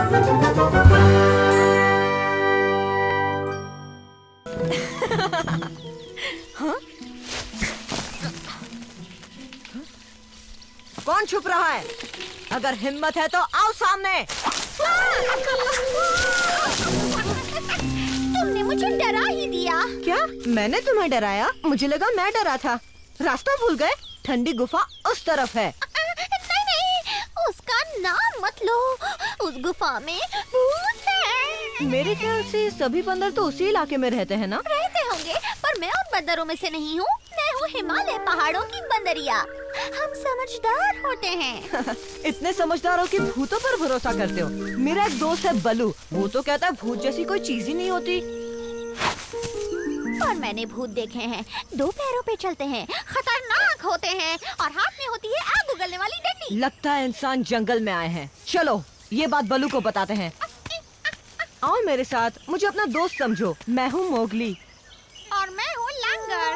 हाँ? कौन छुप रहा है? अगर हिम्मत है तो आओ सामने। तुमने मुझे डरा ही दिया। क्या मैंने तुम्हें डराया? मुझे लगा मैं डरा था। रास्ता भूल गए? ठंडी गुफा उस तरफ है। नहीं, उसका नाम मत लो। उस गुफा में भूत है। मेरे ख्याल से सभी बंदर तो उसी इलाके में रहते हैं ना? रहते होंगे, पर मैं उन बंदरों में से नहीं हूँ। मैं हूँ हिमालय पहाड़ों की बंदरिया। हम समझदार होते हैं। इतने समझदार हो कि भूतों पर भरोसा करते हो। मेरा एक दोस्त है बलू, वो तो कहता है भूत जैसी कोई चीज ही नहीं होती। और मैंने भूत देखे हैं। 2 पैरों पे चलते हैं, खतरनाक होते हैं और हाथ में होती है आग उगलने वाली डंडी। लगता है इंसान जंगल में आए हैं। चलो ये बात बलू को बताते हैं। आओ मेरे साथ, मुझे अपना दोस्त समझो। मैं हूँ मोगली। और मैं हूँ लैंगर।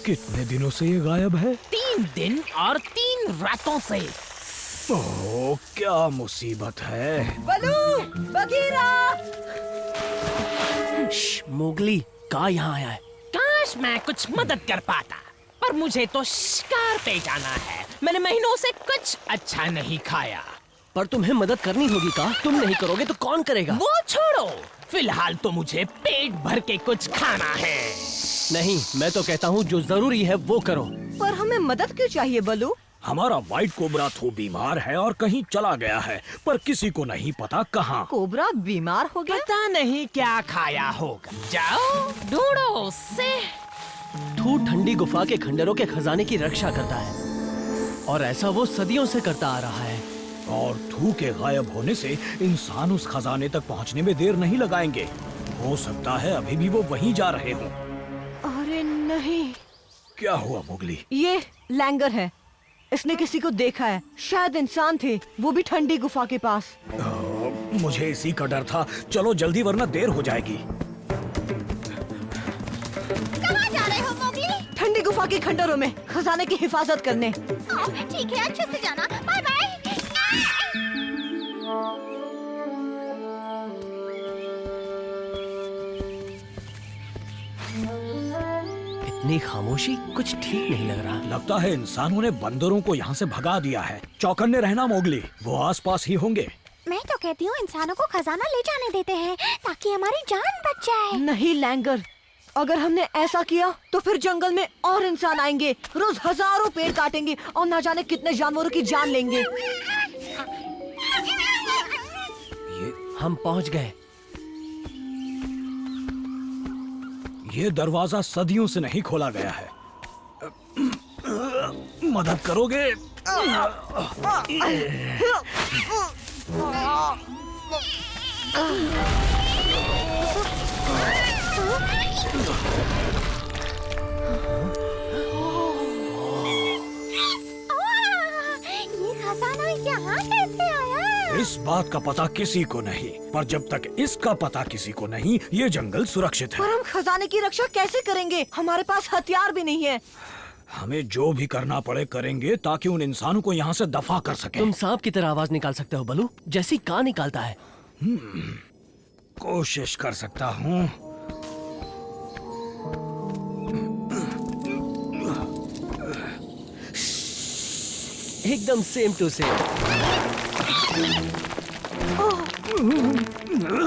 कितने दिनों से ये गायब है? 3 दिन और 3 रातों से। ओह, क्या मुसीबत है। बलू, बगीरा। मोगली कहाँ यहाँ आया है? काश मैं कुछ मदद कर पाता, पर मुझे तो शिकार पे जाना है। मैंने महीनों से कुछ अच्छा नहीं खाया। पर तुम्हें मदद करनी होगी का? तुम नहीं करोगे तो कौन करेगा? वो छोड़ो, फिलहाल तो मुझे पेट भर के कुछ खाना है। नहीं, मैं तो कहता हूँ जो जरूरी है वो करो। पर हमें मदद क्यों चाहिए बलू? हमारा व्हाइट कोबरा तो बीमार है और कहीं चला गया है, पर किसी को नहीं पता कहाँ। कोबरा बीमार हो गया? पता नहीं क्या खाया होगा। जाओ ढूंढो उससे। थू ठंडी गुफा के खंडरों के खजाने की रक्षा करता है और ऐसा वो सदियों से करता आ रहा है। और थू के गायब होने से इंसान उस खजाने तक पहुँचने में देर नहीं लगाएंगे। हो सकता है अभी भी वो वहीं जा रहे हों। अरे नहीं। क्या हुआ मोगली? ये लैंगर है। इसने किसी को देखा है। शायद इंसान थे, वो भी ठंडी गुफा के पास। मुझे इसी का डर था। चलो जल्दी वरना देर हो जाएगी। कहाँ जा रहे हो मोगली? ठंडी गुफा के खंडरों में खजाने की हिफाजत करने। ठीक है, अच्छे से जाना। Bye bye. इतनी खामोशी कुछ ठीक नहीं लग रहा। लगता है इंसानों ने बंदरों को यहाँ से भगा दिया है। चौकन्ने रहना मोगली, वो आसपास ही होंगे। मैं तो कहती हूँ इंसानों को खजाना ले जाने देते हैं ताकि हमारी जान बच जाए। नहीं लैंगर, अगर हमने ऐसा किया तो फिर जंगल में और इंसान आएंगे। रोज हजारों पेड़ काटेंगे और ना जाने कितने जानवरों की जान लेंगे। हम पहुँच गए। ये दरवाजा सदियों से नहीं खोला गया है। मदद करोगे? ये खजाना यहाँ कैसे आया? इस बात का पता किसी को नहीं, पर जब तक इसका पता किसी को नहीं, ये जंगल सुरक्षित है। पर हम खजाने की रक्षा कैसे करेंगे? हमारे पास हथियार भी नहीं है। हमें जो भी करना पड़े करेंगे ताकि उन इंसानों को यहाँ से दफा कर सके। तुम सांप की तरह आवाज निकाल सकते हो बलू, जैसी कान निकालता है। कोशिश कर सकता हूँ। एकदम सेम टू सेम।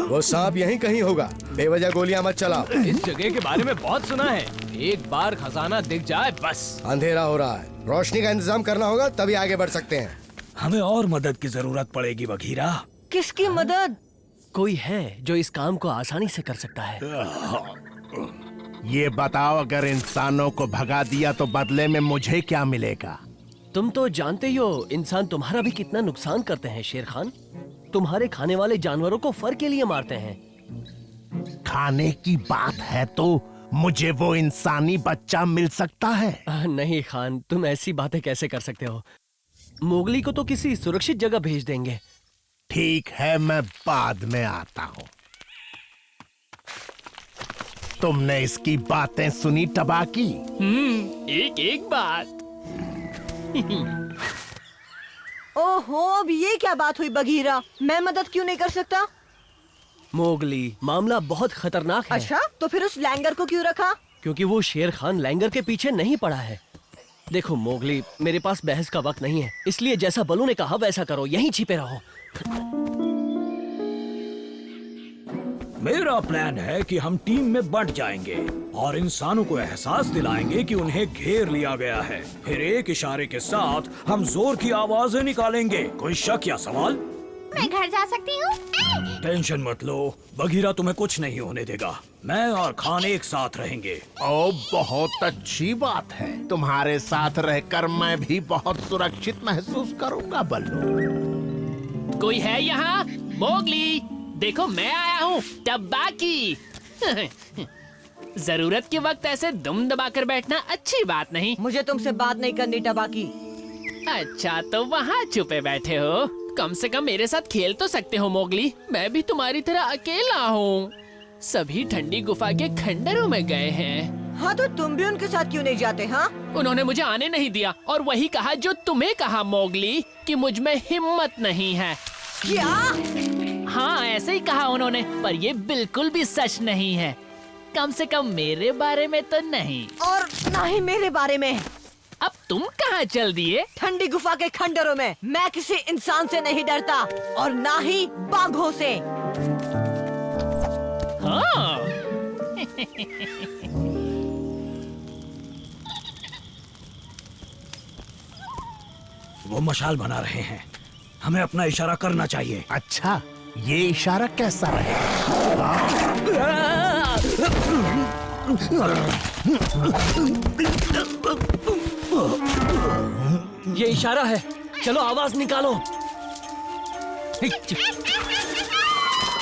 वो सांप यहीं कहीं होगा। बेवजह गोलियां मत चलाओ। इस जगह के बारे में बहुत सुना है। एक बार खजाना दिख जाए बस। अंधेरा हो रहा है, रोशनी का इंतजाम करना होगा, तभी आगे बढ़ सकते हैं। हमें और मदद की जरूरत पड़ेगी बघीरा। किसकी मदद? कोई है जो इस काम को आसानी से कर सकता है। ये बताओ, अगर इंसानों को भगा दिया तो बदले में मुझे क्या मिलेगा? तुम तो जानते ही हो इंसान तुम्हारा भी कितना नुकसान करते हैं शेर खान। तुम्हारे खाने वाले जानवरों को फर के लिए मारते हैं। खाने की बात है तो मुझे वो इंसानी बच्चा मिल सकता है? नहीं खान, तुम ऐसी बातें कैसे कर सकते हो? मोगली को तो किसी सुरक्षित जगह भेज देंगे। ठीक है, मैं बाद में आता हूँ। तुमने इसकी बातें सुनी टबाकी? एक एक बात। ओहो, अब ये क्या बात हुई बगीरा? मैं मदद क्यों नहीं कर सकता? मोगली, मामला बहुत खतरनाक है। अच्छा, तो फिर उस लैंगर को क्यों रखा? क्योंकि वो शेर खान लैंगर के पीछे नहीं पड़ा है। देखो मोगली, मेरे पास बहस का वक्त नहीं है, इसलिए जैसा बलू ने कहा वैसा करो, यहीं छिपे रहो। मेरा प्लान है कि हम टीम में बंट जाएंगे और इंसानों को एहसास दिलाएंगे कि उन्हें घेर लिया गया है। फिर एक इशारे के साथ हम जोर की आवाजें निकालेंगे। कोई शक या सवाल? मैं घर जा सकती हूँ? टेंशन मत लो, बगीरा तुम्हें कुछ नहीं होने देगा। मैं और खान एक साथ रहेंगे। ओ, बहुत अच्छी बात है। तुम्हारे साथ रहकर मैं भी बहुत सुरक्षित महसूस करूंगा बल्लू। कोई है यहाँ? मोगली, देखो मैं आया हूँ, टब्बाकी। जरूरत के वक्त ऐसे दुम दबाकर बैठना अच्छी बात नहीं। मुझे तुमसे बात नहीं करनी टबाकी। अच्छा, तो वहाँ छुपे बैठे हो। कम से कम मेरे साथ खेल तो सकते हो मोगली। मैं भी तुम्हारी तरह अकेला हूँ। सभी ठंडी गुफा के खंडरों में गए हैं। हाँ, तो तुम भी उनके साथ क्यों नहीं जाते? हाँ, उन्होंने मुझे आने नहीं दिया और वही कहा जो तुम्हें कहा मोगली, कि मुझ में हिम्मत नहीं है। क्या? हाँ, ऐसे ही कहा उन्होंने, पर ये बिल्कुल भी सच नहीं है। कम से कम मेरे बारे में तो नहीं। और ना ही मेरे बारे में। अब तुम कहाँ चल दिए? ठंडी गुफा के खंडरों में। मैं किसी इंसान से नहीं डरता और ना ही बाघों से। हाँ। वो मशाल बना रहे हैं, हमें अपना इशारा करना चाहिए। अच्छा, ये इशारा कैसा रहेगा? ये इशारा है, चलो आवाज निकालो।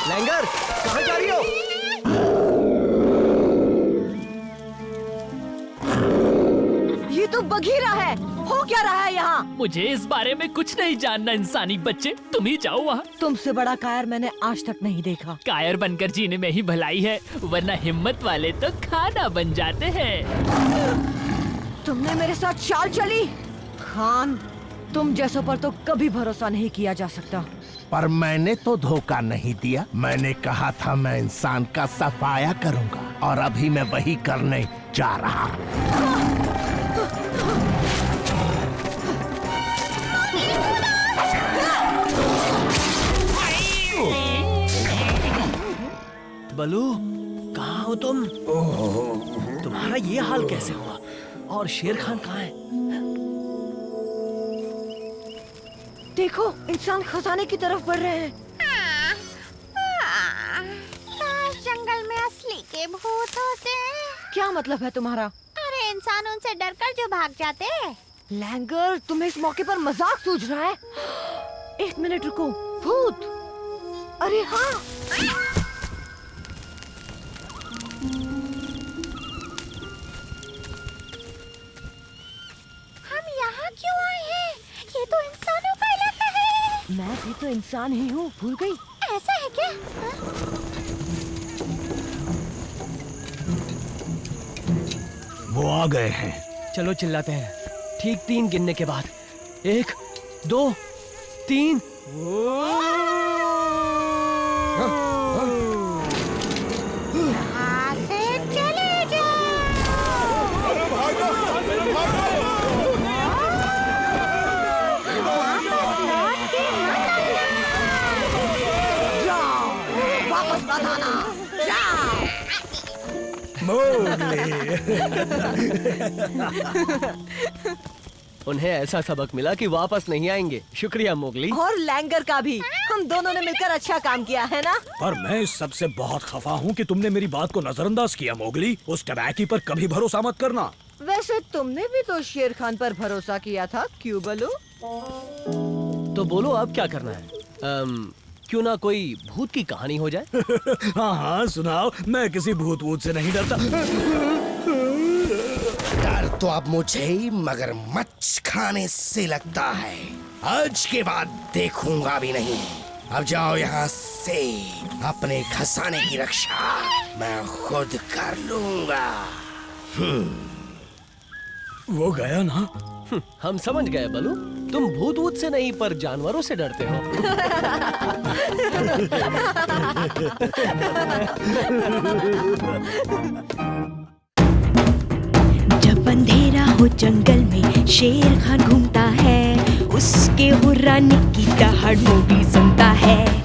लैंगर, कहाँ जा रही हो? ये तो बगीरा है। हो क्या रहा है यहाँ? मुझे इस बारे में कुछ नहीं जानना इंसानी बच्चे, तुम ही जाओ वहाँ। तुमसे बड़ा कायर मैंने आज तक नहीं देखा। कायर बनकर जीने में ही भलाई है, वरना हिम्मत वाले तो खाना बन जाते हैं। तुमने मेरे साथ चाल चली। खान, तुम जैसों पर तो कभी भरोसा नहीं किया जा सकता। पर मैंने तो धोखा नहीं दिया। मैंने कहा था मैं इंसान का सफाया करूंगा और अभी मैं वही करने जा रहा हूँ। बलू, कहाँ हो तुम? तुम्हारा ये हाल कैसे हुआ? और शेर खान कहाँ है? देखो, इंसान खजाने की तरफ बढ़ रहे हैं। काश जंगल में असली के भूत होते। क्या मतलब है तुम्हारा? अरे इंसान उनसे डरकर जो भाग जाते। लैंगर, तुम्हें इस मौके पर मजाक सूझ रहा है? एक मिनट रुको। भूत? अरे हाँ, हम यहाँ क्यों आए हैं? ये तो इंसानों का इलाका है। मैं भी तो इंसान ही हूँ, भूल गई? ऐसा है क्या? वो आ गए हैं। चलो चिल्लाते हैं, ठीक 3 गिनने के बाद। 1, 2, 3। यहाँ से चले जाओ। जाओ, वापस मत आना। जाओ। उन्हें ऐसा सबक मिला कि वापस नहीं आएंगे। शुक्रिया मोगली। और लैंगर का भी। हम दोनों ने मिलकर अच्छा काम किया है ना? पर मैं इस सबसे बहुत खफा हूँ कि तुमने मेरी बात को नजरअंदाज किया मोगली। उस टबैकी पर कभी भरोसा मत करना। वैसे तुमने भी तो शेर खान पर भरोसा किया था, क्यों बलू? तो बोलो अब क्या करना है? क्यों ना कोई भूत की कहानी हो जाए? हाँ हाँ सुनाओ, मैं किसी भूत वूत से नहीं डरता। डर तो अब मुझे ही मगरमच्छ खाने से लगता है। आज के बाद देखूंगा भी नहीं। अब जाओ यहाँ से। अपने खजाने की रक्षा मैं खुद कर लूंगा। वो गया ना? हम समझ गए बलू, तुम भूत वूत से नहीं पर जानवरों से डरते हो। जब अंधेरा हो जंगल में शेर खान घूमता है, उसके हुर्राने की दहाड़ वो भी सुनता है।